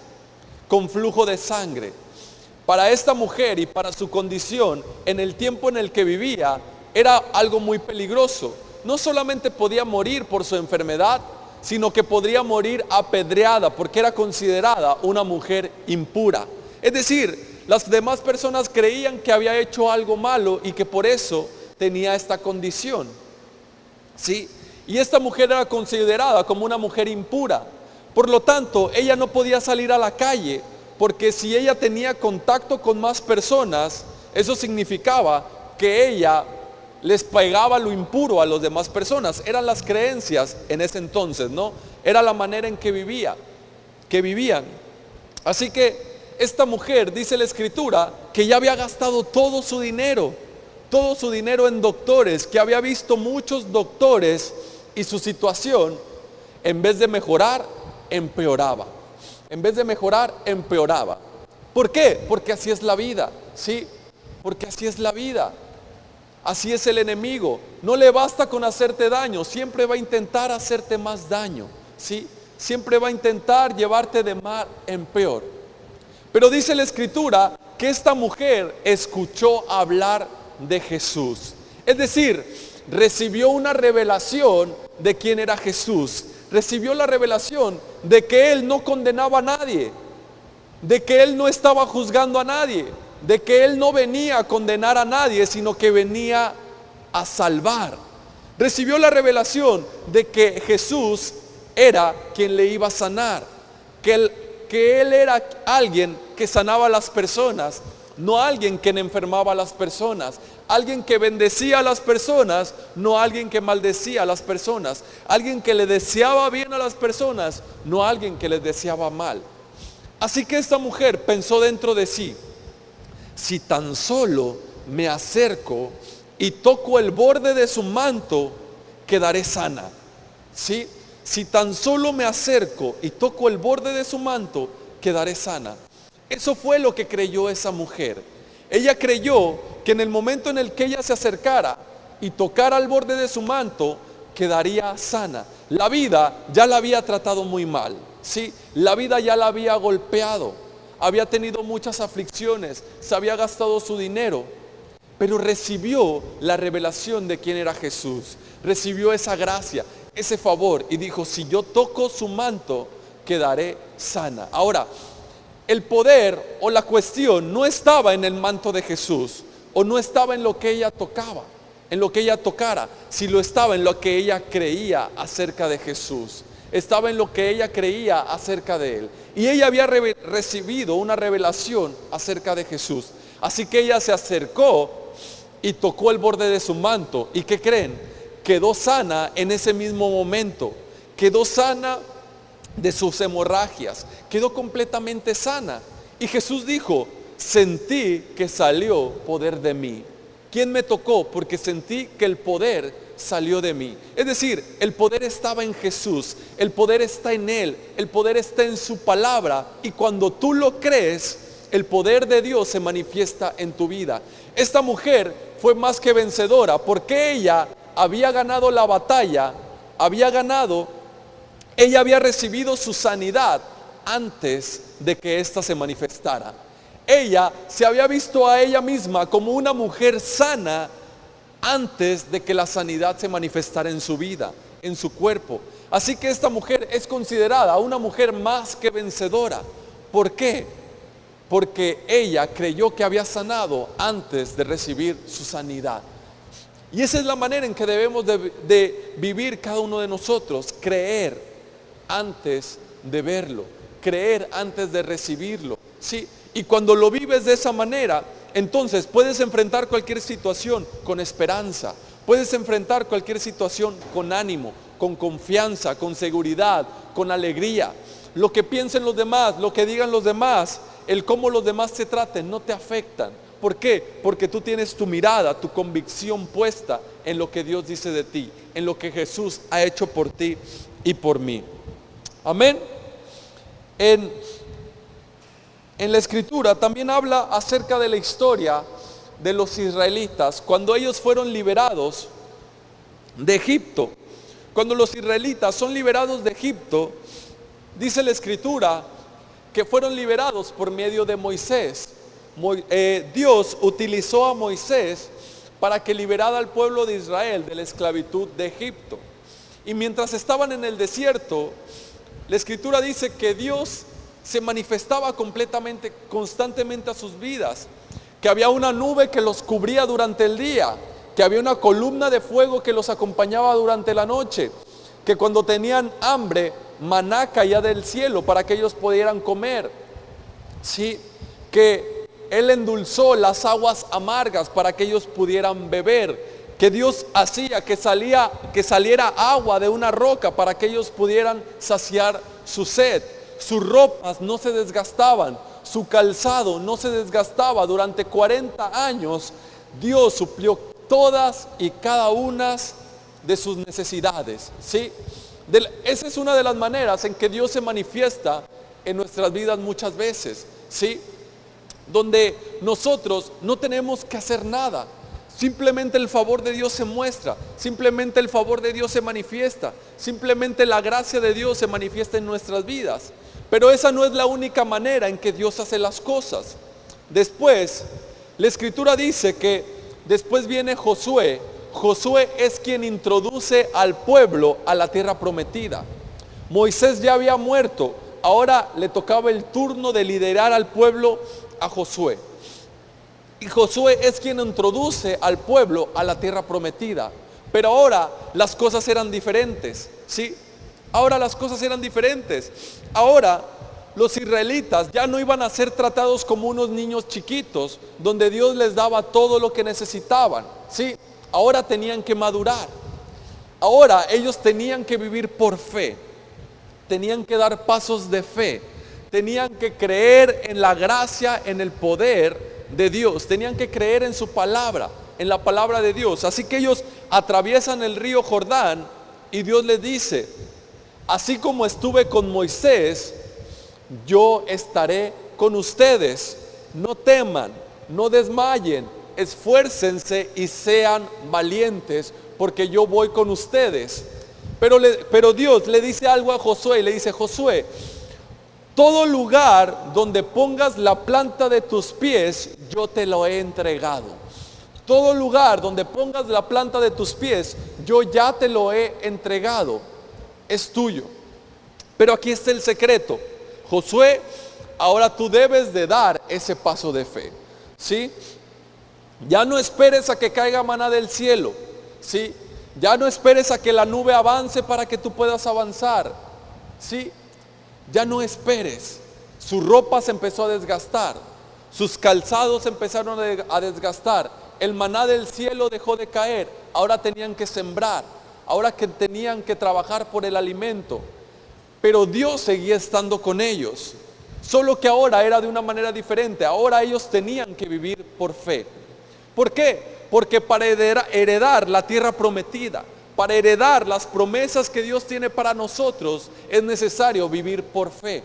con flujo de sangre. Para esta mujer y para su condición, en el tiempo en el que vivía, era algo muy peligroso. No solamente podía morir por su enfermedad, sino que podría morir apedreada porque era considerada una mujer impura. Es decir, las demás personas creían que había hecho algo malo y que por eso tenía esta condición. ¿Sí? Y esta mujer era considerada como una mujer impura. Por lo tanto, ella no podía salir a la calle, porque si ella tenía contacto con más personas, eso significaba que ella les pegaba lo impuro a las demás personas. Eran las creencias en ese entonces, ¿no? Era la manera en que vivían. Así que esta mujer, dice la escritura, que ya había gastado todo su dinero en doctores, que había visto muchos doctores y su situación, en vez de mejorar, empeoraba. En vez de mejorar, empeoraba. ¿Por qué? Porque así es la vida, ¿sí? Porque así es la vida. Así es el enemigo. No le basta con hacerte daño, siempre va a intentar hacerte más daño, ¿sí? Siempre va a intentar llevarte de mal en peor. Pero dice la escritura que esta mujer escuchó hablar de Jesús. Es decir, recibió una revelación de quién era Jesús. Recibió la revelación de que Él no condenaba a nadie, de que Él no estaba juzgando a nadie, de que Él no venía a condenar a nadie, sino que venía a salvar. Recibió la revelación de que Jesús era quien le iba a sanar, que Él era alguien que sanaba a las personas, no alguien que enfermaba a las personas, alguien que bendecía a las personas, no alguien que maldecía a las personas, alguien que le deseaba bien a las personas, no alguien que les deseaba mal. Así que esta mujer pensó dentro de sí: si tan solo me acerco y toco el borde de su manto, quedaré sana. ¿Sí? Si tan solo me acerco y toco el borde de su manto, quedaré sana. Eso fue lo que creyó esa mujer. Ella creyó que en el momento en el que ella se acercara y tocara el borde de su manto, quedaría sana. La vida ya la había tratado muy mal, ¿sí? La vida ya la había golpeado, había tenido muchas aflicciones, se había gastado su dinero, pero recibió la revelación de quién era Jesús, recibió esa gracia, ese favor, y dijo: si yo toco su manto, quedaré sana. Ahora, el poder o la cuestión no estaba en el manto de Jesús, o no estaba en lo que ella tocaba, en lo que ella tocara, sino estaba en lo que ella creía acerca de Jesús. Estaba en lo que ella creía acerca de Él. Y ella había recibido una revelación acerca de Jesús. Así que ella se acercó y tocó el borde de su manto. ¿Y qué creen? Quedó sana en ese mismo momento. Quedó sana de sus hemorragias, quedó completamente sana. Y Jesús dijo: sentí que salió poder de mí. ¿Quién me tocó? Porque sentí que el poder salió de mí. Es decir, el poder estaba en Jesús, el poder está en Él, el poder está en su palabra, y cuando tú lo crees, el poder de Dios se manifiesta en tu vida. Esta mujer fue más que vencedora, porque ella había ganado la batalla, ella había recibido su sanidad antes de que ésta se manifestara. Ella se había visto a ella misma como una mujer sana antes de que la sanidad se manifestara en su vida, en su cuerpo. Así que esta mujer es considerada una mujer más que vencedora. ¿Por qué? Porque ella creyó que había sanado antes de recibir su sanidad. Y esa es la manera en que debemos de vivir cada uno de nosotros: creer antes de verlo, creer antes de recibirlo, ¿sí? Y cuando lo vives de esa manera, Entonces puedes enfrentar cualquier situación con esperanza, puedes enfrentar cualquier situación con ánimo, con confianza, con seguridad, con alegría. Lo que piensen los demás, lo que digan los demás, el cómo los demás te traten, no te afectan. ¿Por qué? Porque tú tienes tu mirada, tu convicción puesta en lo que Dios dice de ti, en lo que Jesús ha hecho por ti y por mí. Amén. En la Escritura también habla acerca de la historia de los israelitas, cuando ellos fueron liberados de Egipto. Cuando los israelitas son liberados de Egipto, dice la Escritura que fueron liberados por medio de Moisés. Dios utilizó a Moisés para que liberara al pueblo de Israel de la esclavitud de Egipto. Y mientras estaban en el desierto, la Escritura dice que Dios se manifestaba completamente, constantemente a sus vidas, que había una nube que los cubría durante el día, que había una columna de fuego que los acompañaba durante la noche, que cuando tenían hambre, maná caía del cielo para que ellos pudieran comer, ¿sí? Que Él endulzó las aguas amargas para que ellos pudieran beber, que Dios hacía que saliera agua de una roca para que ellos pudieran saciar su sed. Sus ropas no se desgastaban, su calzado no se desgastaba. Durante 40 años Dios suplió todas y cada una de sus necesidades, ¿sí? Esa es una de las maneras en que Dios se manifiesta en nuestras vidas muchas veces, ¿sí? Donde nosotros no tenemos que hacer nada. Simplemente el favor de Dios se muestra, simplemente el favor de Dios se manifiesta, simplemente la gracia de Dios se manifiesta en nuestras vidas. Pero esa no es la única manera en que Dios hace las cosas. Después, la Escritura dice que después viene Josué. Josué es quien introduce al pueblo a la tierra prometida. Moisés ya había muerto, ahora le tocaba el turno de liderar al pueblo a Josué. Y Josué es quien introduce al pueblo a la tierra prometida. Pero ahora las cosas eran diferentes, ¿sí? Ahora las cosas eran diferentes. Ahora los israelitas ya no iban a ser tratados como unos niños chiquitos, donde Dios les daba todo lo que necesitaban, ¿sí? Ahora tenían que madurar. Ahora ellos tenían que vivir por fe. Tenían que dar pasos de fe. Tenían que creer en la gracia, en el poder de Dios. Tenían que creer en su palabra, en la palabra de Dios. Así que ellos atraviesan el río Jordán y Dios les dice: así como estuve con Moisés, yo estaré con ustedes. No teman, no desmayen, esfuércense y sean valientes, porque yo voy con ustedes. Pero Dios le dice algo a Josué, y le dice: Josué, todo lugar donde pongas la planta de tus pies, yo te lo he entregado. Todo lugar donde pongas la planta de tus pies, yo ya te lo he entregado. Es tuyo. Pero aquí está el secreto. Josué, ahora tú debes de dar ese paso de fe, ¿sí? Ya no esperes a que caiga maná del cielo, ¿sí? Ya no esperes a que la nube avance para que tú puedas avanzar, ¿sí? Ya no esperes. Su ropa se empezó a desgastar, sus calzados empezaron a desgastar, el maná del cielo dejó de caer, ahora tenían que sembrar, ahora que tenían que trabajar por el alimento. Pero Dios seguía estando con ellos, solo que ahora era de una manera diferente. Ahora ellos tenían que vivir por fe. ¿Por qué? Porque para heredar la tierra prometida, para heredar las promesas que Dios tiene para nosotros, es necesario vivir por fe.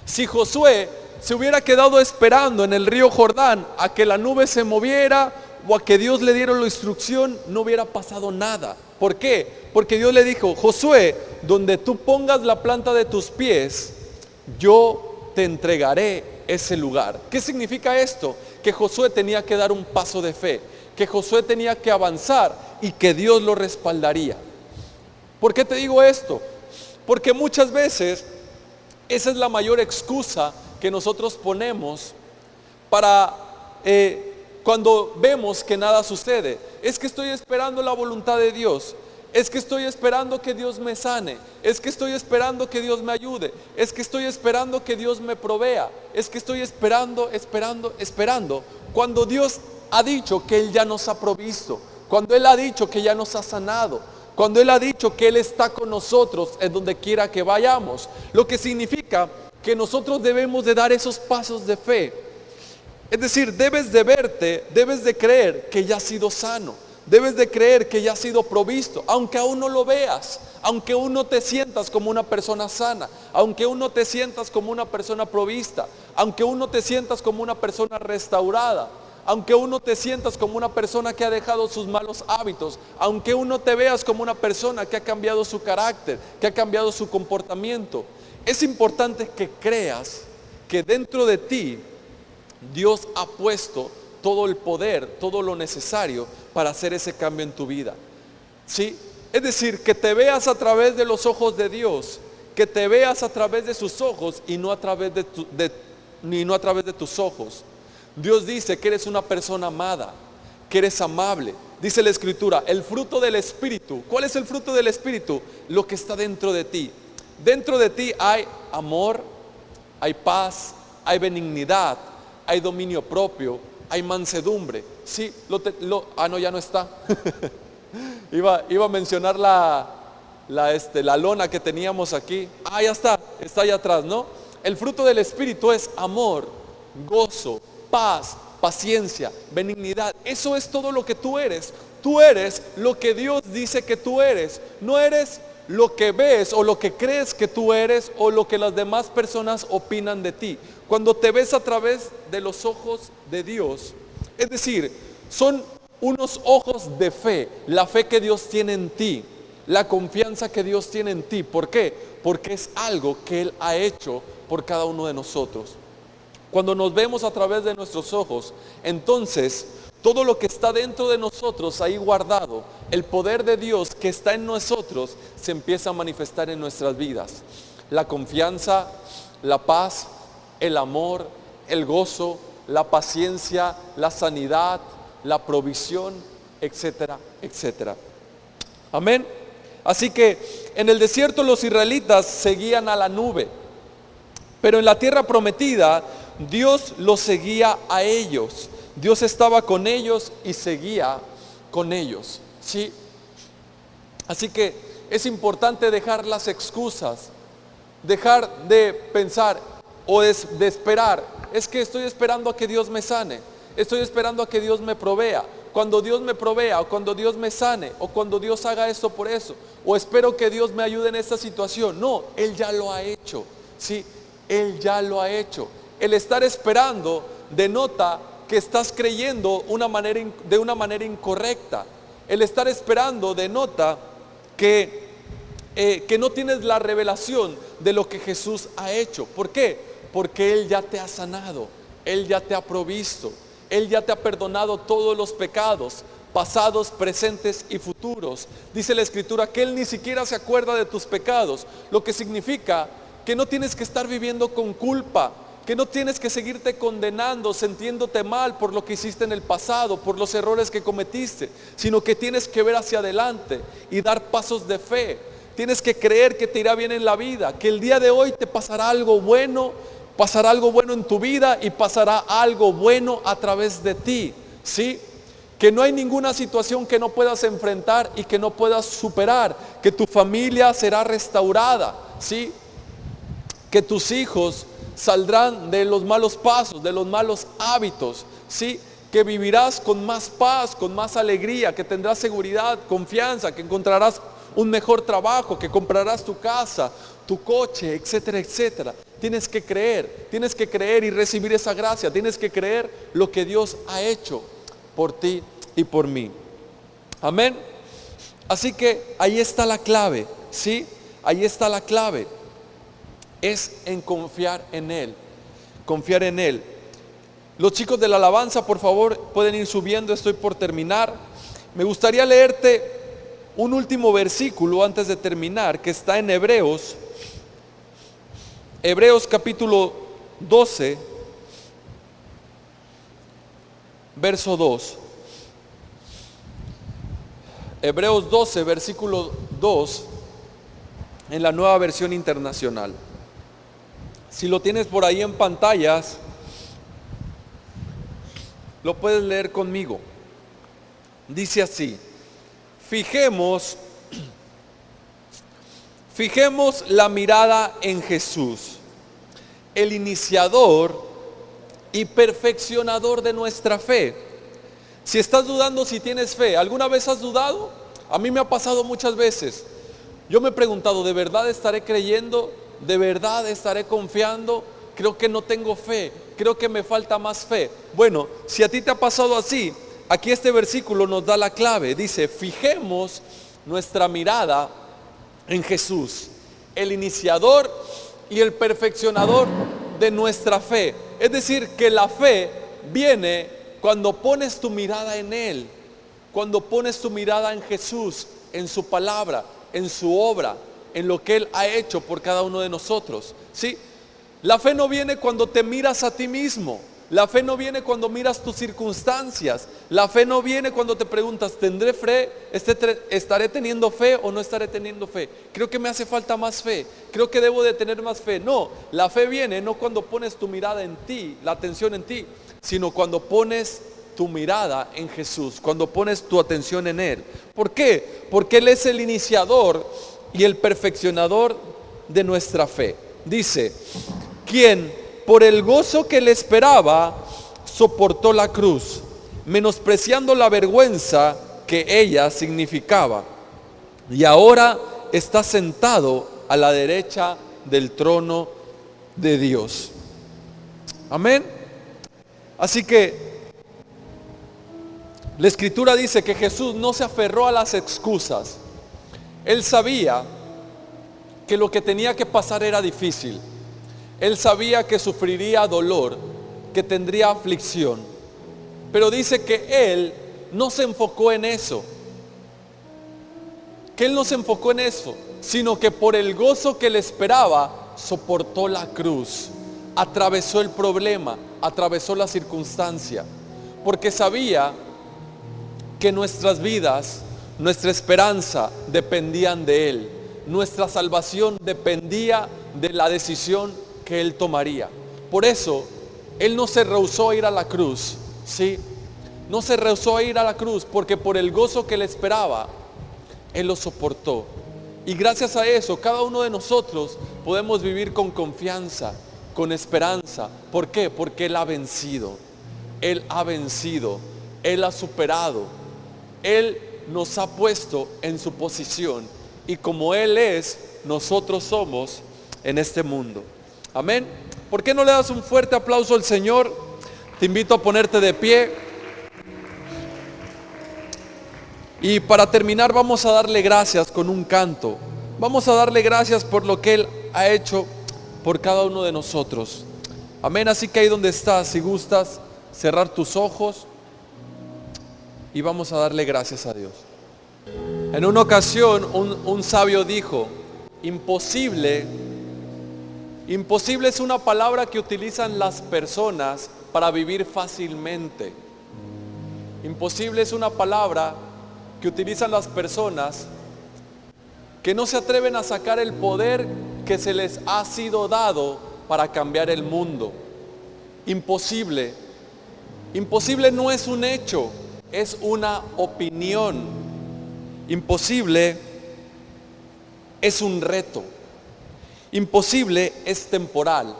Si Josué se hubiera quedado esperando en el río Jordán a que la nube se moviera o a que Dios le diera la instrucción, no hubiera pasado nada. ¿Por qué? Porque Dios le dijo: Josué, donde tú pongas la planta de tus pies, yo te entregaré ese lugar. ¿Qué significa esto? Que Josué tenía que dar un paso de fe, que Josué tenía que avanzar y que Dios lo respaldaría. ¿Por qué te digo esto? Porque muchas veces esa es la mayor excusa que nosotros ponemos para cuando vemos que nada sucede. Es que estoy esperando la voluntad de Dios. Es que estoy esperando que Dios me sane. Es que estoy esperando que Dios me ayude. Es que estoy esperando que Dios me provea. Es que estoy esperando. Cuando Dios ha dicho que Él ya nos ha provisto. Cuando Él ha dicho que ya nos ha sanado. Cuando Él ha dicho que Él está con nosotros en donde quiera que vayamos. Lo que significa que nosotros debemos de dar esos pasos de fe. Es decir, debes de creer que ya has sido sano. Debes de creer que ya has sido provisto, aunque aún no lo veas, aunque aún no te sientas como una persona sana, aunque aún no te sientas como una persona provista, aunque aún no te sientas como una persona restaurada, aunque aún no te sientas como una persona que ha dejado sus malos hábitos, aunque aún no te veas como una persona que ha cambiado su carácter, que ha cambiado su comportamiento. Es importante que creas que dentro de ti Dios ha puesto todo el poder, todo lo necesario para hacer ese cambio en tu vida. ¿Sí? Es decir, que te veas a través de los ojos de Dios, que te veas a través de sus ojos y no a través de tus ojos. Dios dice que eres una persona amada, que eres amable. Dice la Escritura, el fruto del Espíritu. ¿Cuál es el fruto del Espíritu? Lo que está dentro de ti. Dentro de ti hay amor, hay paz, hay benignidad, hay dominio propio, hay mansedumbre. Sí, no, ya no está. iba a mencionar la lona que teníamos aquí. Ya está allá atrás, ¿no? El fruto del Espíritu es amor, gozo, paz, paciencia, benignidad. Eso es todo lo que tú eres. Tú eres lo que Dios dice que tú eres. No eres lo que ves o lo que crees que tú eres o lo que las demás personas opinan de ti. Cuando te ves a través de los ojos de Dios, es decir, son unos ojos de fe, la fe que Dios tiene en ti, la confianza que Dios tiene en ti. ¿Por qué? Porque es algo que Él ha hecho por cada uno de nosotros. Cuando nos vemos a través de nuestros ojos, entonces todo lo que está dentro de nosotros ahí guardado, el poder de Dios que está en nosotros, se empieza a manifestar en nuestras vidas. La confianza, la paz, el amor, el gozo, la paciencia, la sanidad, la provisión, etcétera, etcétera. Amén. Así que en el desierto los israelitas seguían a la nube, pero en la tierra prometida Dios los seguía a ellos. Dios estaba con ellos y seguía con ellos. ¿Sí? Así que es importante dejar las excusas, dejar de pensar o de esperar. Es que estoy esperando a que Dios me sane, estoy esperando a que Dios me provea. Cuando Dios me provea, o cuando Dios me sane, o cuando Dios haga esto por eso, o espero que Dios me ayude en esta situación. No, Él ya lo ha hecho. Sí, Él ya lo ha hecho. El estar esperando denota que estás creyendo de una manera incorrecta. El estar esperando denota que no tienes la revelación de lo que Jesús ha hecho. ¿Por qué? Porque Él ya te ha sanado, Él ya te ha provisto, Él ya te ha perdonado todos los pecados, pasados, presentes y futuros. Dice la Escritura que Él ni siquiera se acuerda de tus pecados, lo que significa que no tienes que estar viviendo con culpa, que no tienes que seguirte condenando, sintiéndote mal por lo que hiciste en el pasado, por los errores que cometiste, sino que tienes que ver hacia adelante y dar pasos de fe. Tienes que creer que te irá bien en la vida, que el día de hoy te pasará algo bueno en tu vida y pasará algo bueno a través de ti. ¿Sí? Que no hay ninguna situación que no puedas enfrentar y que no puedas superar, que tu familia será restaurada. ¿Sí? Que tus hijos saldrán de los malos pasos, de los malos hábitos, ¿sí? Que vivirás con más paz, con más alegría, que tendrás seguridad, confianza, que encontrarás un mejor trabajo, que comprarás tu casa, tu coche, etcétera, etcétera. Tienes que creer y recibir esa gracia, tienes que creer lo que Dios ha hecho por ti y por mí. Amén. Así que ahí está la clave, ¿sí? Ahí está la clave. Es en confiar en Él, confiar en Él. Los chicos de la alabanza, por favor, pueden ir subiendo, estoy por terminar. Me gustaría leerte un último versículo antes de terminar, que está en Hebreos capítulo 12, verso 2. Hebreos 12, versículo 2, en la Nueva Versión Internacional. Si lo tienes por ahí en pantallas, lo puedes leer conmigo. Dice así: fijemos la mirada en Jesús, el iniciador y perfeccionador de nuestra fe. Si estás dudando si tienes fe, ¿alguna vez has dudado? A mí me ha pasado muchas veces. Yo me he preguntado, ¿de verdad estaré creyendo? ¿De verdad estaré confiando? Creo que no tengo fe, creo que me falta más fe. Bueno, si a ti te ha pasado así, aquí este versículo nos da la clave. Dice, fijemos nuestra mirada en Jesús, el iniciador y el perfeccionador de nuestra fe. Es decir, que la fe viene cuando pones tu mirada en Él, cuando pones tu mirada en Jesús, en su palabra, en su obra, en lo que Él ha hecho por cada uno de nosotros. ¿Sí? La fe no viene cuando te miras a ti mismo. La fe no viene cuando miras tus circunstancias. La fe no viene cuando te preguntas, ¿tendré fe? ¿Estaré teniendo fe o no estaré teniendo fe? Creo que me hace falta más fe. Creo que debo de tener más fe. No, la fe viene no cuando pones tu mirada en ti, la atención en ti, sino cuando pones tu mirada en Jesús, cuando pones tu atención en Él. ¿Por qué? Porque Él es el iniciador y el perfeccionador de nuestra fe. Dice, quien por el gozo que le esperaba, soportó la cruz, menospreciando la vergüenza que ella significaba. Y ahora está sentado a la derecha del trono de Dios. Amén. Así que la Escritura dice que Jesús no se aferró a las excusas. Él sabía que lo que tenía que pasar era difícil. Él sabía que sufriría dolor, que tendría aflicción. Pero dice que Él no se enfocó en eso. Que Él no se enfocó en eso, sino que por el gozo que le esperaba, soportó la cruz. Atravesó el problema, atravesó la circunstancia. Porque sabía que nuestras vidas, nuestra esperanza dependían de Él. Nuestra salvación dependía de la decisión que Él tomaría. Por eso Él no se rehusó a ir a la cruz, ¿sí? No se rehusó a ir a la cruz, porque por el gozo que le esperaba, Él lo soportó. Y gracias a eso, cada uno de nosotros podemos vivir con confianza, con esperanza. ¿Por qué? Porque Él ha vencido. Él ha vencido. Él ha superado. Él nos ha puesto en su posición. Y como Él es, nosotros somos en este mundo. Amén. ¿Por qué no le das un fuerte aplauso al Señor? Te invito a ponerte de pie. Y para terminar vamos a darle gracias con un canto. Vamos a darle gracias por lo que Él ha hecho por cada uno de nosotros. Amén. Así que ahí donde estás, si gustas cerrar tus ojos y vamos a darle gracias a Dios. En una ocasión un sabio dijo, imposible es una palabra que utilizan las personas para vivir fácilmente. Imposible es una palabra que utilizan las personas que no se atreven a sacar el poder que se les ha sido dado para cambiar el mundo. Imposible. Imposible no es un hecho, es una opinión. Imposible es un reto. Imposible es temporal.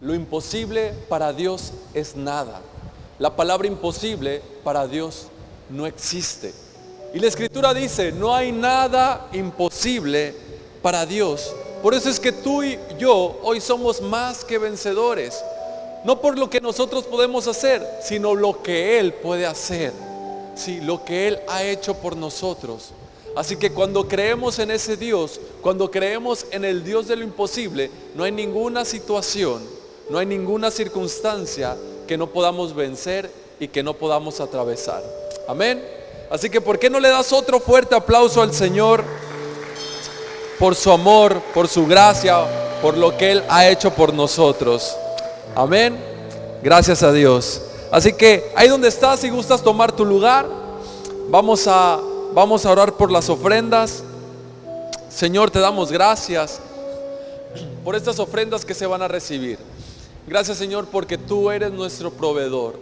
Lo imposible para Dios es nada. La palabra imposible para Dios no existe. Y la Escritura dice, no hay nada imposible para Dios. Por eso es que tú y yo hoy somos más que vencedores. No por lo que nosotros podemos hacer, sino lo que Él puede hacer. Sí, lo que Él ha hecho por nosotros. Así que cuando creemos en ese Dios, cuando creemos en el Dios de lo imposible, no hay ninguna situación, no hay ninguna circunstancia que no podamos vencer y que no podamos atravesar. Amén. Así que ¿por qué no le das otro fuerte aplauso al Señor por su amor, por su gracia, por lo que Él ha hecho por nosotros? Amén. Gracias a Dios. Así que ahí donde estás, si gustas tomar tu lugar, vamos a vamos a orar por las ofrendas. Señor, te damos gracias por estas ofrendas que se van a recibir. Gracias, Señor, porque tú eres nuestro proveedor,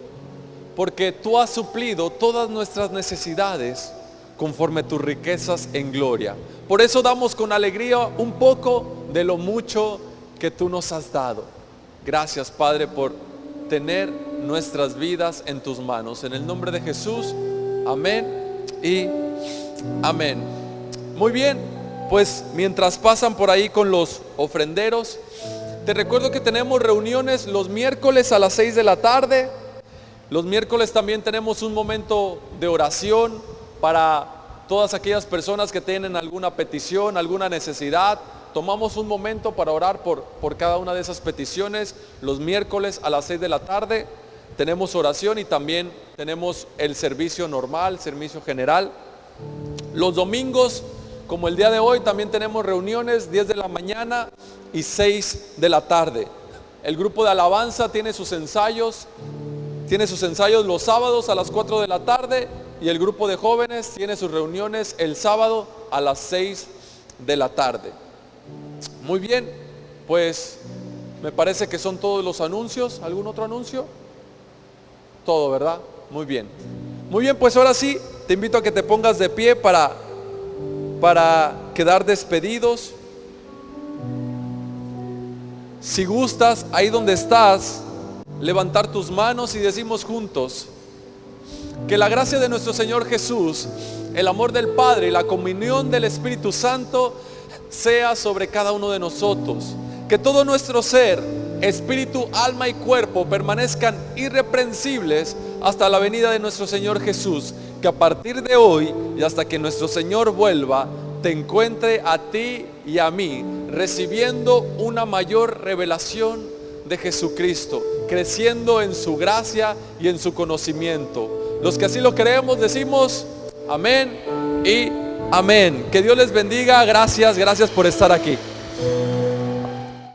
porque tú has suplido todas nuestras necesidades conforme tus riquezas en gloria. Por eso damos con alegría un poco de lo mucho que tú nos has dado. Gracias, Padre, por tener nuestras vidas en tus manos. En el nombre de Jesús, amén y amén. Muy bien, pues mientras pasan por ahí con los ofrenderos, te recuerdo que tenemos reuniones los miércoles a las 6 de la tarde. Los miércoles también tenemos un momento de oración para todas aquellas personas que tienen alguna petición, alguna necesidad. Tomamos un momento para orar por cada una de esas peticiones. Los miércoles a las 6 de la tarde tenemos oración y también tenemos el servicio normal, servicio general. Los domingos, como el día de hoy, también tenemos reuniones 10 de la mañana y 6 de la tarde. El grupo de alabanza tiene sus ensayos los sábados a las 4 de la tarde y el grupo de jóvenes tiene sus reuniones el sábado a las 6 de la tarde. Muy bien, pues me parece que son todos los anuncios. ¿Algún otro anuncio? Todo, ¿verdad? Muy bien. Muy bien, pues ahora sí, te invito a que te pongas de pie para quedar despedidos. Si gustas, ahí donde estás, levantar tus manos y decimos juntos: que la gracia de nuestro Señor Jesús, el amor del Padre y la comunión del Espíritu Santo sea sobre cada uno de nosotros. Que todo nuestro ser, espíritu, alma y cuerpo permanezcan irreprensibles hasta la venida de nuestro Señor Jesús. Que a partir de hoy y hasta que nuestro Señor vuelva, te encuentre a ti y a mí recibiendo una mayor revelación de Jesucristo, creciendo en su gracia y en su conocimiento. Los que así lo creemos decimos amén y amén. Que Dios les bendiga. Gracias por estar aquí.